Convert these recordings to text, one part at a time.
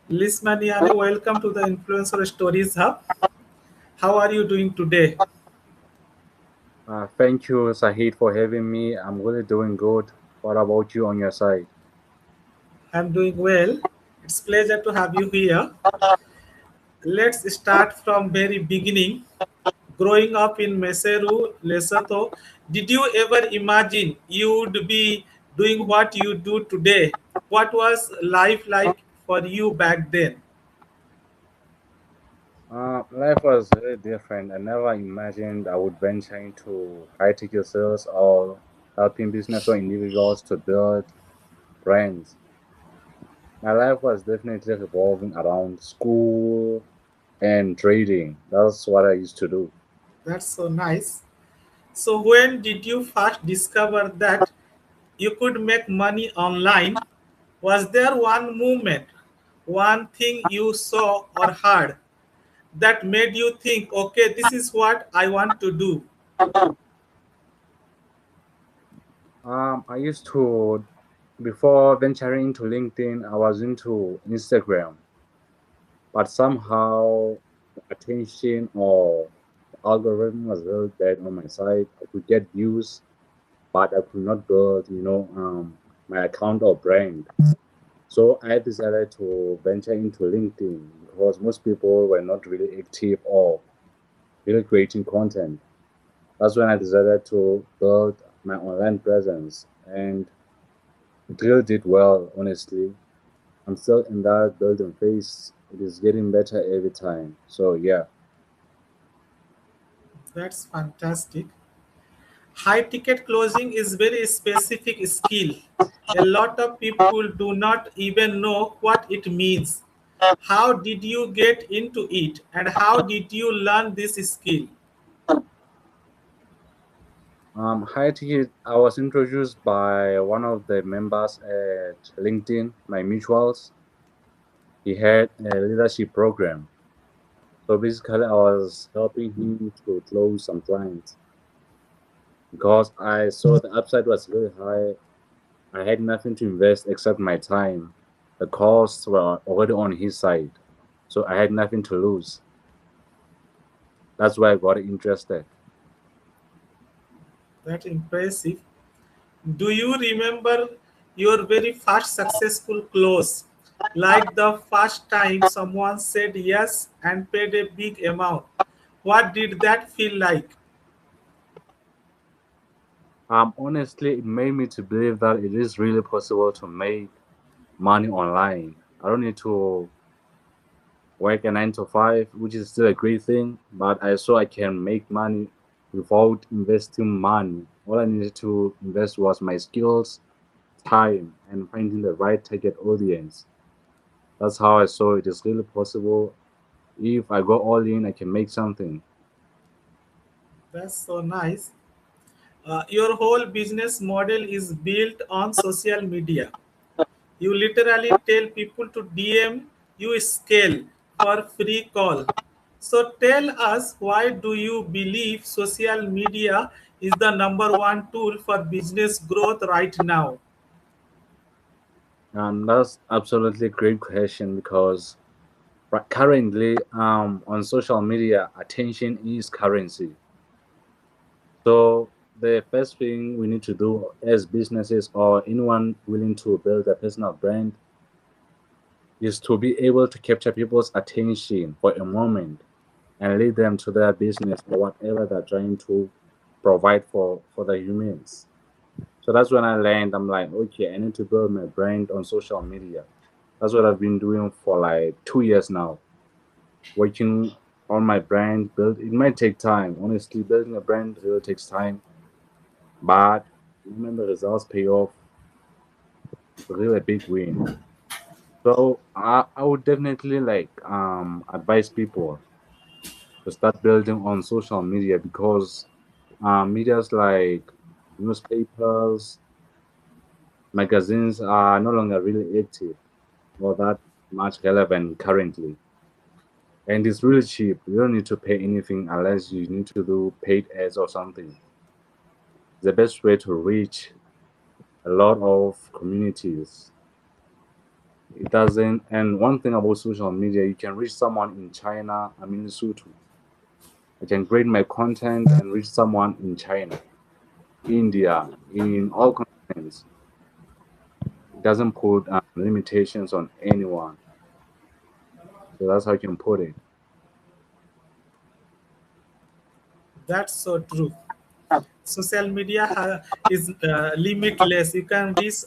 Lisemanyane, welcome to the Influencer Stories Hub. How are you doing today? Thank you, Sahid, for having me. I'm really doing good. What about you on your side? I'm doing well. It's pleasure to have you here. Let's start from very beginning. Growing up in Meseru, Lesotho, did you ever imagine you would be doing what you do today? What was life like for you back then? Life was very different. I never imagined I would venture into high ticket sales or helping business or individuals to build brands. My life was definitely revolving around school and trading. That's what I used to do. That's so nice. So when did you first discover that you could make money online? Was there one moment, one thing you saw or heard that made you think, okay, this is what I want to do? I used to, before venturing into LinkedIn, I was into Instagram. But somehow the attention or the algorithm was very bad on my side. I could get views, but I could not build, my account or brand. So I decided to venture into LinkedIn because most people were not really active or really creating content. That's when I decided to build my online presence, and it really did well, honestly. I'm still in that building phase. It is getting better every time. So yeah. That's fantastic. High ticket closing is very specific skill. A lot of people do not even know what it means. How did you get into it and how did you learn this skill? Hi, Tiki. I was introduced by one of the members at LinkedIn, my mutuals. He had a leadership program. So basically, I was helping him to close some clients because I saw the upside was really high. I had nothing to invest except my time. The costs were already on his side. So I had nothing to lose. That's why I got interested. That's impressive. Do you remember your very first successful close? Like the first time someone said yes and paid a big amount. What did that feel like? Honestly, it made me to believe that it is really possible to make money online. I don't need to work a 9 to 5, which is still a great thing, but I saw I can make money without investing money. All I needed to invest was my skills, time, and finding the right target audience. That's how I saw it is really possible. If I go all in, I can make something. That's so nice. Your whole business model is built on social media. You literally tell people to DM you scale for free call. So tell us, why do you believe social media is the number one tool for business growth right now? And that's absolutely great question because currently, on social media, attention is currency. So the first thing we need to do as businesses or anyone willing to build a personal brand is to be able to capture people's attention for a moment and lead them to their business or whatever they're trying to provide for the humans. So that's when I learned I'm like, okay, I need to build my brand on social media. That's what I've been doing for like 2 years now. Working on my brand, build it might take time. Honestly, building a brand really takes time. But when the results pay off, it's really a big win. So I would definitely like advise people to start building on social media because medias like newspapers, magazines are no longer really active or that much relevant currently. And it's really cheap. You don't need to pay anything unless you need to do paid ads or something. The best way to reach a lot of communities. It doesn't. And one thing about social media, you can reach someone in China. I'm in Lesotho. I can create my content and reach someone in China, India, in all continents. It doesn't put limitations on anyone. So that's how I can put it. That's so true. Social media is limitless. You can reach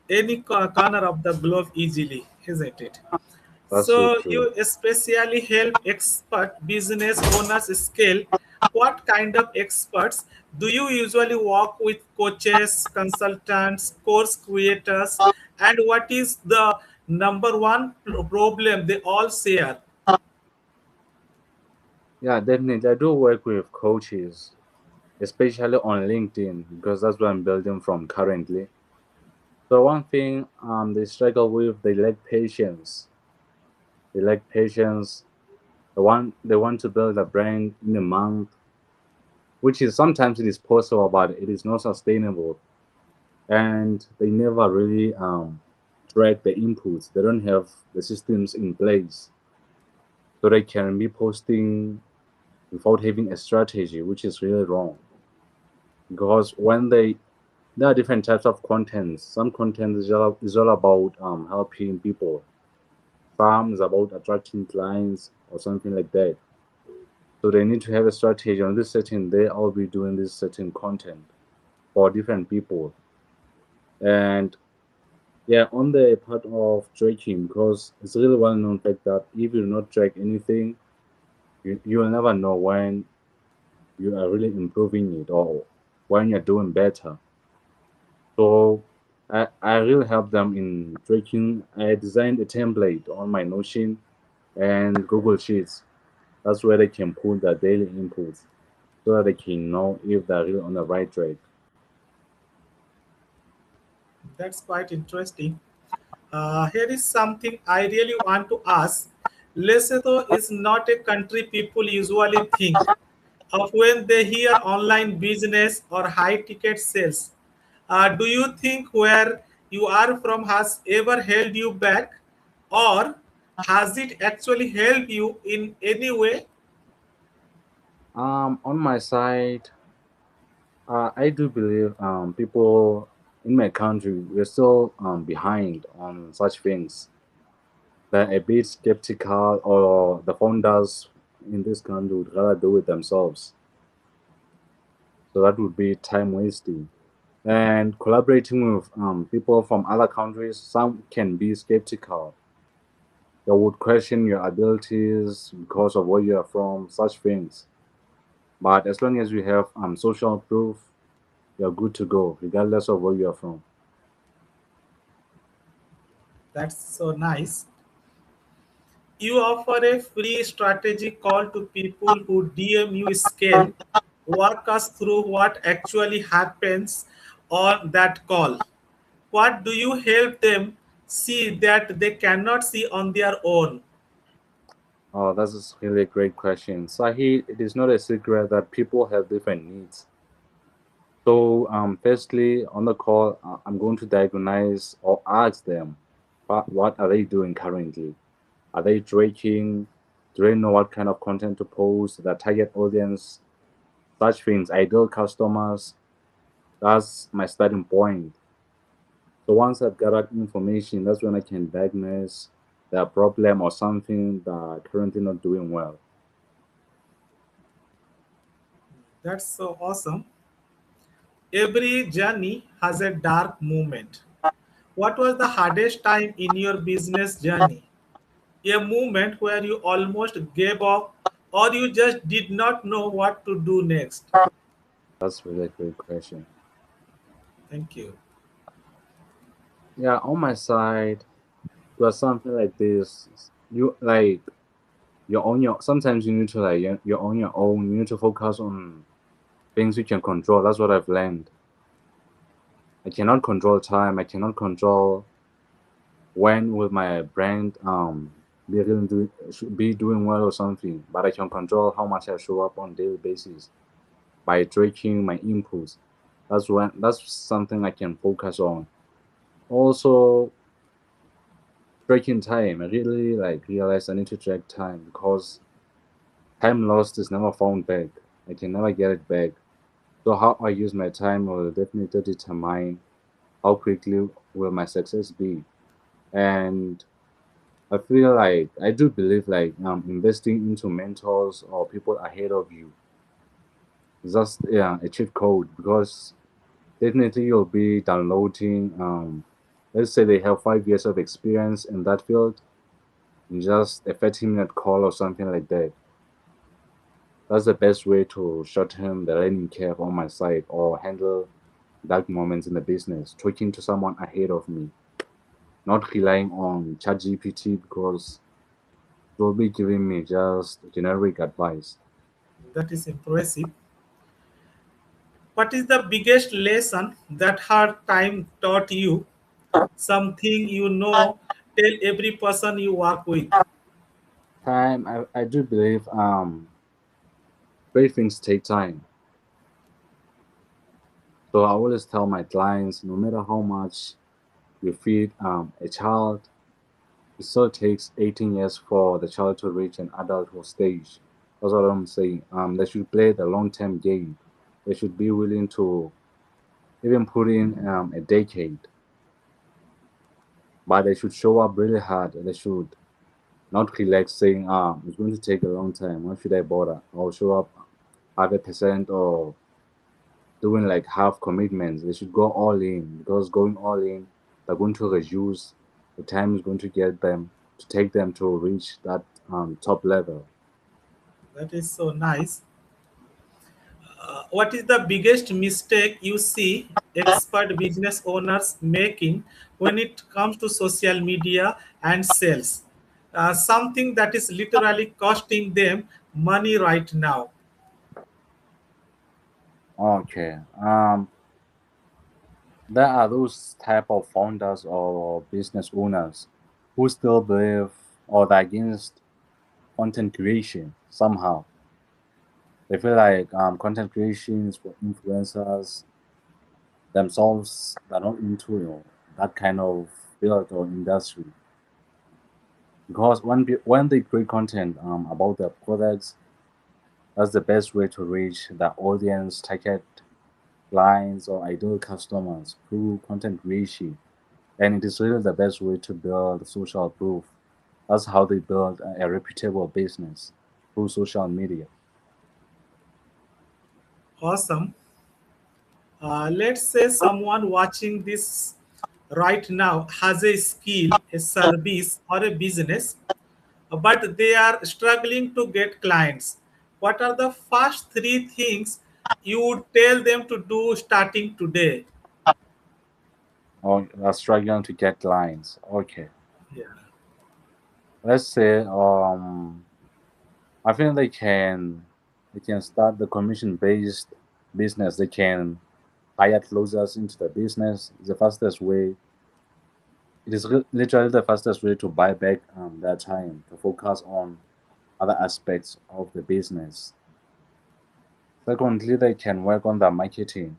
any corner of the globe easily, isn't it? That's so So true. you especially help expert business owners scale. What kind of experts do you usually work with? Coaches, consultants, course creators, and what is the number one problem they all share? Yeah, definitely. I do work with coaches, especially on LinkedIn, because that's what I'm building from currently. So one thing they struggle with, they lack patience. They lack patience. They want to build a brand in a month, which is sometimes it is possible, but it is not sustainable. And they never really track the inputs. They don't have the systems in place, so they can be posting without having a strategy, which is really wrong. Because when they there are different types of contents. Some content is all about helping people. Some is about attracting clients or something like that. So they need to have a strategy on this certain day. I'll be doing this certain content for different people. And yeah, on the part of tracking, because it's really well known fact that if you do not track anything, you will never know when you are really improving it or when you're doing better. So I really help them in tracking. I designed a template on my Notion and Google Sheets. That's where they can put their daily inputs so that they can know if they're really on the right track. That's quite interesting. Here is something I really want to ask. Lesotho is not a country people usually think of when they hear online business or high ticket sales. Do you think where you are from has ever held you back, or has it actually helped you in any way? On my side, I do believe people in my country we're still behind on such things. They're a bit skeptical, or the founders in this country would rather do it themselves. So that would be time wasting. And collaborating with people from other countries, some can be skeptical. They would question your abilities because of where you are from, such things. But as long as you have social proof, you're good to go, regardless of where you are from. That's so nice. You offer a free strategy call to people who DM you scale. Walk us through what actually happens on that call. What do you help them see that they cannot see on their own? Oh, that's really a great question. Sahi, it is not a secret that people have different needs. So, firstly, on the call, I'm going to diagnose or ask them what are they doing currently? Are they drinking? Do they know what kind of content to post? Their target audience, such things, ideal customers. That's my starting point. So once I've gathered information, that's when I can diagnose their problem or something that are currently not doing well. That's so awesome. Every journey has a dark moment. What was the hardest time in your business journey? A moment where you almost gave up or you just did not know what to do next? That's really a great question. Thank you. Yeah, on my side, it was something like this. You like you're on your. Sometimes you need to like you're on your own. You need to focus on things you can control. That's what I've learned. I cannot control time. I cannot control when will my brand be really should be doing well or something. But I can control how much I show up on daily basis by tracking my inputs. That's something I can focus on. Also, tracking time. I really like realized I need to track time because time lost is never found back. I can never get it back. So how I use my time will definitely determine how quickly will my success be. And I feel like I do believe like investing into mentors or people ahead of you is just a cheat code because definitely you'll be downloading let's say they have 5 years of experience in that field in just a 30-minute call or something like that. That's the best way to shorten the learning curve on my side or handle dark moments in the business, talking to someone ahead of me, not relying on ChatGPT because they'll be giving me just generic advice. That is impressive. What is the biggest lesson that hard time taught you? Something you know, tell every person you work with. Time, I do believe great things take time. So I always tell my clients, no matter how much you feed a child, it still takes 18 years for the child to reach an adulthood stage. That's what I'm saying. They should play the long-term game. They should be willing to even put in a decade, but they should show up really hard. They should not relax saying, it's going to take a long time. Why should I bother? I'll show up 5% or doing like half commitments. They should go all in because going all in, they're going to reduce the time is going to get them to take them to reach that top level. That is so nice. What is the biggest mistake you see expert business owners making when it comes to social media and sales? Something that is literally costing them money right now. Okay. There are those type of founders or business owners who still believe or they're against content creation somehow. They feel like content creation is for influencers themselves. They're not into that kind of field or industry because when they create content about their products, that's the best way to reach the audience, target clients or ideal customers through content creation. And it is really the best way to build social proof. That's how they build a reputable business through social media. Awesome. Let's say someone watching this right now has a skill, a service, or a business, but they are struggling to get clients. What are the first three things you would tell them to do starting today? Or are struggling to get clients. Okay. Yeah. Let's say I think they can start the commission based business. They can hire closers into the business. It's the fastest way. It is literally the fastest way to buy back their time to focus on other aspects of the business. Secondly, they can work on the marketing.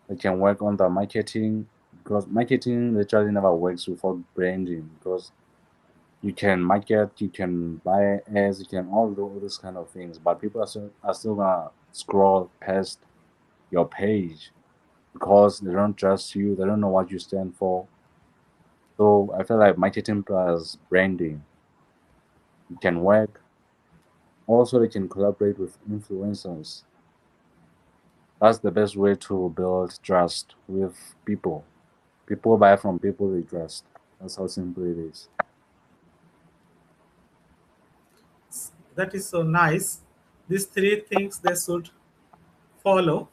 They can work on the marketing because marketing literally never works without branding because you can market, you can buy ads, you can all do all these kind of things, but people are still gonna scroll past your page because they don't trust you, they don't know what you stand for. So I feel like marketing plus branding can work. Also, they can collaborate with influencers. That's the best way to build trust with people. People buy from people they trust. That's how simple it is. That is so nice. These three things they should follow.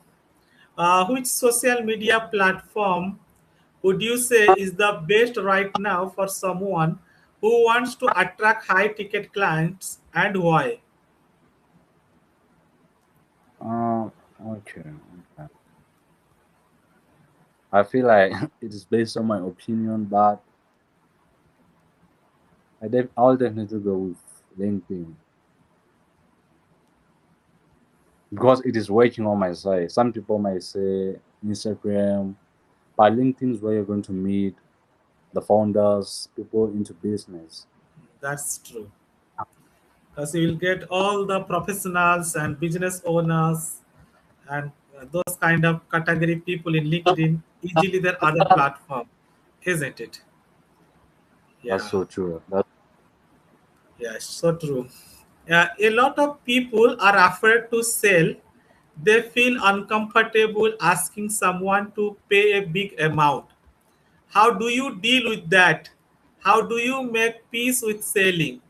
Which social media platform would you say is the best right now for someone who wants to attract high ticket clients and why? Um, okay, okay. I feel like it is based on my opinion, but I'll definitely go with LinkedIn because it is working on my side. Some people might say Instagram, but LinkedIn is where you're going to meet. the founders, people into business. That's true. Because you will get all the professionals and business owners and those kind of category people in LinkedIn easily than other platform, isn't it? That's Yeah, so true. That's yeah, so true. Yeah, a lot of people are afraid to sell. They feel uncomfortable asking someone to pay a big amount. How do you deal with that? How do you make peace with selling?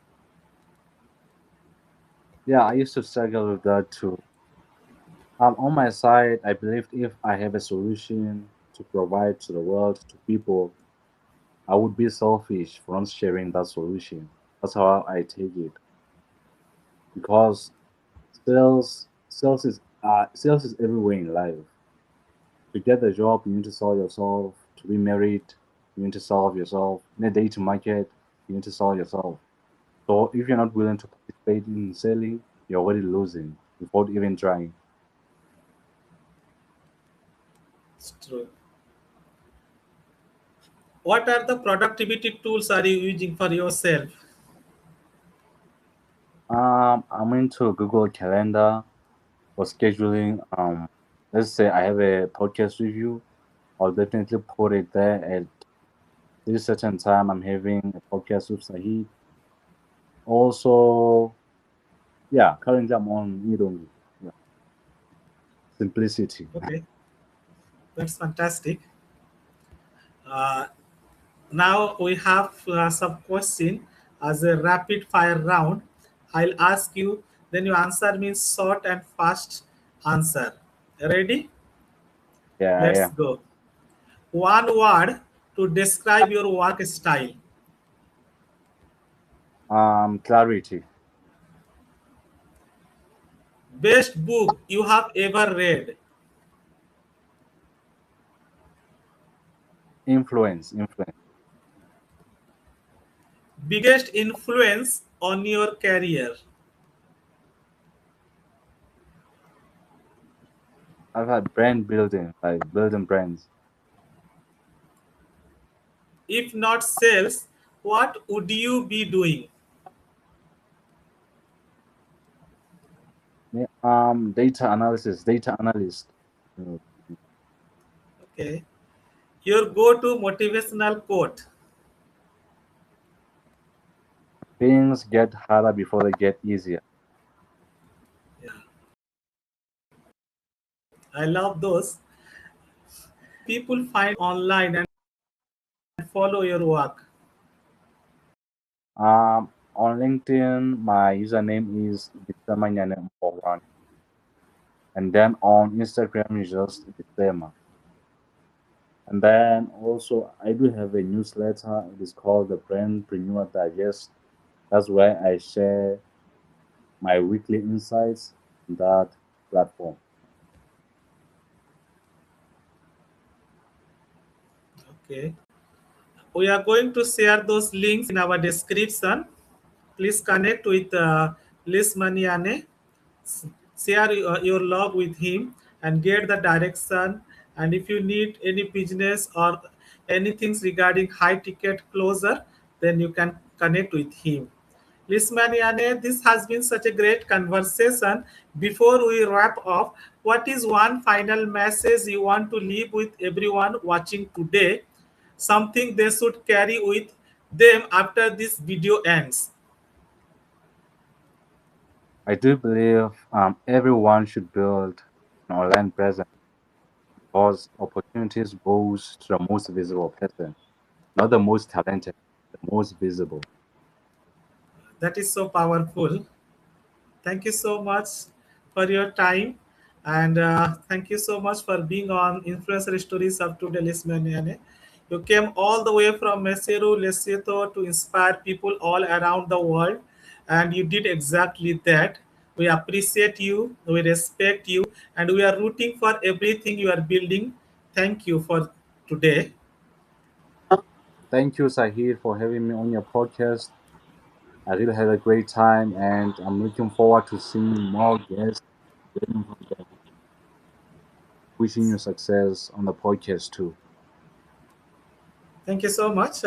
yeah. I used to struggle with that too. On my side, I believed if I have a solution to provide to the world, to people, I would be selfish for not sharing that solution. That's how I take it. Because sales is everywhere in life. To get a job, you need to sell yourself. To be married, you need to sell yourself. In a date market, you need to sell yourself. So if you're not willing to participate in selling, you're already losing without even trying. It's true. What are the productivity tools are you using for yourself? I'm into Google Calendar for scheduling. Let's say I have a podcast review, I'll definitely put it there at this certain time. I'm having a podcast with Sahid. Also, yeah, currently I'm on Idongi. Yeah, simplicity. Okay, that's fantastic. Uh, Now we have some question as a rapid fire round. I'll ask you, then you answer means short and fast answer. Ready? Yeah, Let's yeah. go. One word to describe your work style. Clarity, Best book you have ever read. influence. Biggest influence on your career. I've had brand building, like building brands. If not sales, what would you be doing? Yeah, data analysis, data analyst. Uh, Okay. Your go-to motivational quote. Things get harder before they get easier. Yeah. I love those. People find online and follow your work. On LinkedIn, my username is Lisemanyane Mporoane, and then on Instagram is just Lisema. And then also, I do have a newsletter. It is called the Brandpreneur Digest. That's where I share my weekly insights on that platform. Okay. We are going to share those links in our description. Please connect with Lisemanyane, share your log with him, and get the direction. And if you need any business or anything regarding high ticket closer, then you can connect with him. Lismaniane, this has been such a great conversation. Before we wrap up, what is one final message you want to leave with everyone watching today? Something they should carry with them after this video ends. I do believe everyone should build an online presence because opportunities goes to the most visible person, not the most talented, the most visible. That is so powerful. Thank you so much for your time. And thank you so much for being on Influencer Stories of Today Lismaniane. You came all the way from Meseru, Lesotho to inspire people all around the world. And you did exactly that. We appreciate you, we respect you, and we are rooting for everything you are building. Thank you for today. Thank you, Sahid, for having me on your podcast. I really had a great time, and I'm looking forward to seeing more guests, learning from them, wishing you success on the podcast too. Thank you so much.